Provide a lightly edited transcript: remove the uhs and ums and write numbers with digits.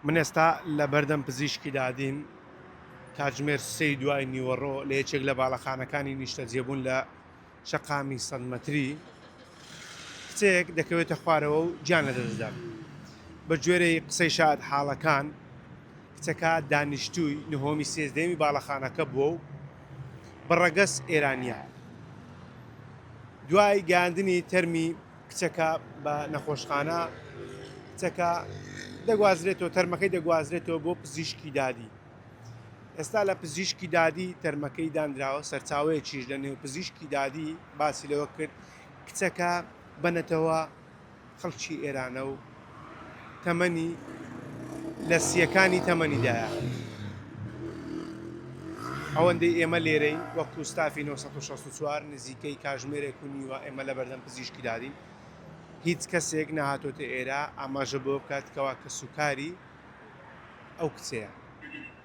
من ئێستا لە بەردەم پزیشکی دادیم کاتژمێر 3 دوای نیوەڕۆ لە یەکێک لە باڵەخانەکانی نیشتەجێبوون لە شەقامی 100 مەتری کچێک دەکەوێتە خوارەوە و گیان لەدەستدا. بە گوێرەی قسەی شاد حاڵەکان کچەکە دانیشتووی نهۆمی سێزدەمی باڵەخانەکە بووە و بەڕەگەس ئێرانیە. دوای گەاندنی تەرمی کچەکە بە نەخۆشخانە کچەکە دەگوازرێتەوە تەرمەکەی دەگوازرێتەوە بۆ پزیشکی دادی. ئێستا لە پزیشکی دادی تەرمەکەی دانراوە سەرچاوەیەکیش لە نێو پزیشکی دادی باسی لەوە کرد کچەکە بەنەتەوە خەڵکی ئێرانە و تەمەنی لە سیەکانی تەمەنیدایە. ئەوەندەی ئێمە لێرەی وەکو ستافی 964 نزیکەی کاتژمێرێک و نیوە ئێمە لە بەردەم پزیشکی دادین هیچ کەسێک نەهاتۆتە ئێرە ئاماژە بۆ بکات کەوا کە سوکاری ئەو کچەیە.